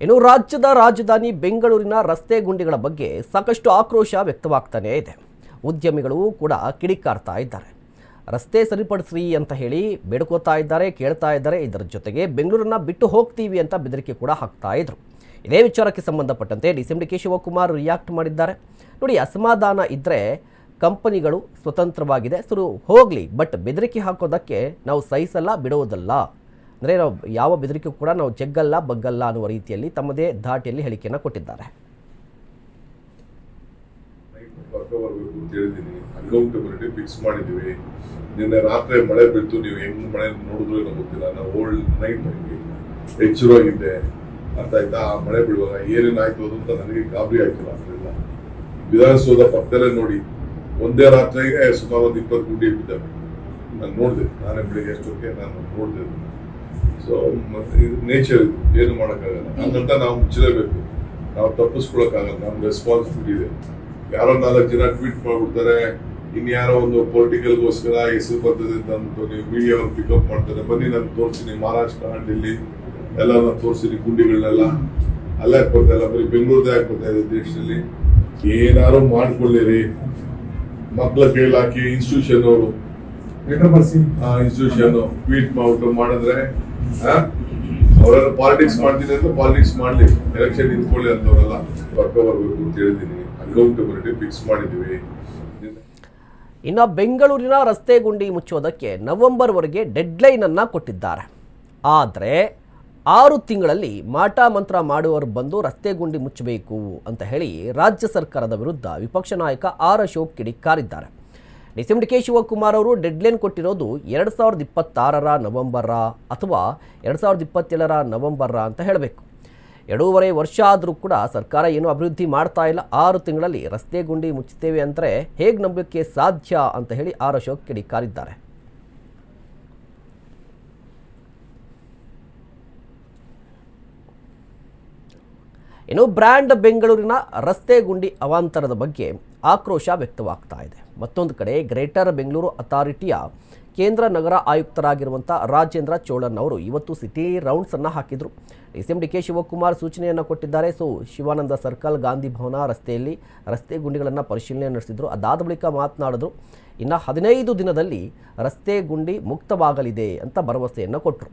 ಇನ್ನು ರಾಜ್ಯದ ರಾಜಧಾನಿ ಬೆಂಗಳೂರಿನ ರಸ್ತೆ ಗುಂಡಿಗಳ ಬಗ್ಗೆ ಸಾಕಷ್ಟು ಆಕ್ರೋಶ ವ್ಯಕ್ತವಾಗ್ತಾನೆ ಇದೆ. ಉದ್ಯಮಿಗಳು ಕೂಡ ಕಿಡಿಕಾರ್ತಾ ಇದ್ದಾರೆ. ರಸ್ತೆ ಸರಿಪಡಿಸಿ ಅಂತ ಹೇಳಿ ಬೇಡ್ಕೋತಾ ಇದ್ದಾರೆ, ಕೇಳ್ತಾ ಇದ್ದಾರೆ. ಇದರ ಜೊತೆಗೆ ಬೆಂಗಳೂರನ್ನ ಬಿಟ್ಟು ಹೋಗ್ತೀವಿ ಅಂತ ಬೆದರಿಕೆ ಕೂಡ ಹಾಕ್ತಾ ಇದ್ರು. ಇದೇ ವಿಚಾರಕ್ಕೆ ಸಂಬಂಧಪಟ್ಟಂತೆ ಡಿ.ಸಿ.ಎಂ. ಡಿ.ಕೆ. ಶಿವಕುಮಾರ್ ರಿಯಾಕ್ಟ್ ಮಾಡಿದ್ದಾರೆ. ನೋಡಿ, ಅಸಮಾಧಾನ ಇದ್ದರೆ ಕಂಪನಿಗಳು ಸ್ವತಂತ್ರವಾಗಿದೆ, ಹೋಗಲಿ, ಬಟ್ ಬೆದರಿಕೆ ಹಾಕೋದಕ್ಕೆ ನಾವು ಸಹಿಸಲ್ಲ, ಬಿಡೋದಲ್ಲ. ಅಂದರೆ ನಾವು ಯಾವ ಬೆದರಿಕೆ ಕೂಡ ನಾವು ಜಗ್ಗಲ್ಲ ಬಗ್ಗಲ್ಲ ಅನ್ನುವ ರೀತಿಯಲ್ಲಿ ತಮ್ಮದೇ ಧಾಟಿಯಲ್ಲಿ ಹೇಳಿಕೆಯನ್ನು ಕೊಟ್ಟಿದ್ದಾರೆ. ಅಕೌಂಟಬಿಲಿಟಿ ಫಿಕ್ಸ್ ಮಾಡಿದ್ದೀವಿ. ನಿನ್ನೆ ರಾತ್ರಿ ಮಳೆ ಬಿತ್ತು, ನೀವು ಹೆಂಗ್ ಮಳೆ ನೋಡಿದ್ರು ಏನೋ ಗೊತ್ತಿಲ್ಲ. ನಾವು ಓಲ್ಡ್ ನೈಟ್ ಎಚ್ಚರವಾಗಿದ್ದೆ, ಅರ್ಥ ಆಯ್ತಾ? ಆ ಮಳೆ ಬಿಡುವಾಗ ಏನೇನಾಯ್ತು ಅದು ಅಂತ ನನಗೆ ಗಾಬರಿ ಆಯ್ತಿಲ್ಲ. ಅದರಿಂದ ವಿಧಾನಸೌಧ ಪಕ್ಕದಲ್ಲೇ ನೋಡಿ, ಒಂದೇ ರಾತ್ರಿಗೆ ಸುಮಾರು 20 ಗುಂಡಿ ಬಿದ್ದಾವೆ. ನಾನು ನೋಡಿದೆ, ನಾನೇ ಬೆಳಿಗ್ಗೆ ಎಷ್ಟೊತ್ತಿಗೆ ನಾನು ನೋಡಿದೆ. ಸೊ ಇದು ನೇಚರ್, ಇದು ಏನು ಮಾಡೋಕ್ಕಾಗಲ್ಲ. ಹಂಗಂತ ನಾವು ಮುಚ್ಚಲೇಬೇಕು, ನಾವು ತಪ್ಪಿಸ್ಕೊಳಕ್ಕಾಗಲ್ಲ. ನಮ್ಮ ರೆಸ್ಪಾನ್ಸಿಬಿಲಿಟಿ ಇದೆ. ಯಾರೋ 4 ಜನ ಟ್ವೀಟ್ ಮಾಡ್ಬಿಡ್ತಾರೆ, ಇನ್ಯಾರೋ ಒಂದು ಪೊಲಿಟಿಕಲ್ಗೋಸ್ಕರ ಹೆಸರು ಬರ್ತದೆ ಅಂತ ಅಂದ್ಬಿಟ್ಟು ನೀವು ಮೀಡಿಯಾವ್ರು ಪಿಕಪ್ ಮಾಡ್ತಾರೆ. ಬನ್ನಿ, ನಾನು ತೋರಿಸ್ತೀನಿ, ಮಹಾರಾಷ್ಟ್ರ, ಡೆಲ್ಲಿ ಎಲ್ಲ ನಾನು ತೋರಿಸ್ತೀನಿ ಗುಂಡಿಗಳನ್ನೆಲ್ಲ. ಅಲ್ಲೇ ಹಾಕ್ಬರ್ತಾ ಇಲ್ಲ, ಬರೀ ಬೆಂಗಳೂರದೇ ಹಾಕ್ಬರ್ತಾ ಇದೆ ದೇಶದಲ್ಲಿ. ಏನಾರು ಮಾಡ್ಕೊಳ್ಳಿರಿ, ಮಕ್ಕಳ ಕೈಲಿ ಹಾಕಿ ಇನ್ಸ್ಟಿಟ್ಯೂಷನ್ ಅವರು ಇನ್ಸ್ಟಿಟ್ಯೂಷನ್ ಟ್ವೀಟ್ ಮಾಡ್ಬಿಟ್ಟು ಮಾಡಿದ್ರೆ ಅವರೆಲ್ಲ ಪಾಲಿಟಿಕ್ಸ್ ಮಾಡ್ತೀನಿ ಅಂತ ಪಾಲಿಟಿಕ್ಸ್ ಮಾಡ್ಲಿ, ಎಲೆಕ್ಷನ್ ನಿಂತ್ಕೊಳ್ಳಿ ಅಂತವರೆಲ್ಲ ಬರ್ಕೋಬರ್ಬೇಕು ಅಂತ ಹೇಳಿದೀನಿ. ಅಕೌಂಟಬಿಲಿಟಿ ಫಿಕ್ಸ್ ಮಾಡಿದೀವಿ. ಇನ್ನು ಬೆಂಗಳೂರಿನ ರಸ್ತೆ ಗುಂಡಿ ಮುಚ್ಚೋದಕ್ಕೆ ನವೆಂಬರ್ವರೆಗೆ ಡೆಡ್ಲೈನ್ ಅನ್ನ ಕೊಟ್ಟಿದ್ದಾರೆ. ಆದರೆ 6 ತಿಂಗಳಲ್ಲಿ ಮಾಟ ಮಂತ್ರ ಮಾಡುವವರು ಬಂದು ರಸ್ತೆ ಗುಂಡಿ ಮುಚ್ಚಬೇಕು ಅಂತ ಹೇಳಿ ರಾಜ್ಯ ಸರ್ಕಾರದ ವಿರುದ್ಧ ವಿಪಕ್ಷ ನಾಯಕ ಆರ್ ಅಶೋಕ್ ಕಿಡಿಕಾರಿದ್ದಾರೆ. ಡಿ.ಸಿ.ಎಂ. ಡಿ.ಕೆ. ಶಿವಕುಮಾರ್ ಅವರು ಡೆಡ್ಲೈನ್ ಕೊಟ್ಟಿರೋದು 2026ರ ನವೆಂಬರ ಅಥವಾ 2027ರ ನವೆಂಬರ ಅಂತ ಹೇಳಬೇಕು. 2.5 ವರ್ಷ ಆದರೂ ಕೂಡ ಸರ್ಕಾರ ಏನು ಅಭಿವೃದ್ಧಿ ಮಾಡ್ತಾ ಇಲ್ಲ. 6 ತಿಂಗಳಲ್ಲಿ ರಸ್ತೆ ಗುಂಡಿ ಮುಚ್ಚುತ್ತೇವೆ ಅಂದರೆ ಹೇಗೆ ನಂಬಲಿಕ್ಕೆ ಸಾಧ್ಯ ಅಂತ ಹೇಳಿ ಆರ್ ಅಶೋಕ್ ಕಿಡಿಕಾರಿದ್ದಾರೆ. ಇನ್ನು ಬ್ರ್ಯಾಂಡ್ ಬೆಂಗಳೂರಿನ ರಸ್ತೆ ಗುಂಡಿ ಅವಾಂತರದ ಬಗ್ಗೆ ಆಕ್ರೋಶ ವ್ಯಕ್ತವಾಗ್ತಾ ಇದೆ. ಮತ್ತೊಂದು ಕಡೆ ಗ್ರೇಟರ್ ಬೆಂಗಳೂರು ಅಥಾರಿಟಿಯ ಕೇಂದ್ರ ನಗರ ಆಯುಕ್ತರಾಗಿರುವಂಥ ರಾಜೇಂದ್ರ ಚೋಳನ್ ಅವರು ಇವತ್ತು ಸಿಟಿ ರೌಂಡ್ಸನ್ನು ಹಾಕಿದರು. ಡಿ.ಸಿ.ಎಂ. ಡಿ.ಕೆ. ಶಿವಕುಮಾರ್ ಸೂಚನೆಯನ್ನು ಕೊಟ್ಟಿದ್ದಾರೆ. ಶಿವಾನಂದ ಸರ್ಕಲ್, ಗಾಂಧಿ ಭವನ ರಸ್ತೆಯಲ್ಲಿ ರಸ್ತೆ ಗುಂಡಿಗಳನ್ನು ಪರಿಶೀಲನೆ ನಡೆಸಿದರು. ಅದಾದ ಬಳಿಕ ಮಾತನಾಡಿದ್ರು. ಇನ್ನು 15 ದಿನದಲ್ಲಿ ರಸ್ತೆ ಗುಂಡಿ ಮುಕ್ತವಾಗಲಿದೆ ಅಂತ ಭರವಸೆಯನ್ನು ಕೊಟ್ಟರು.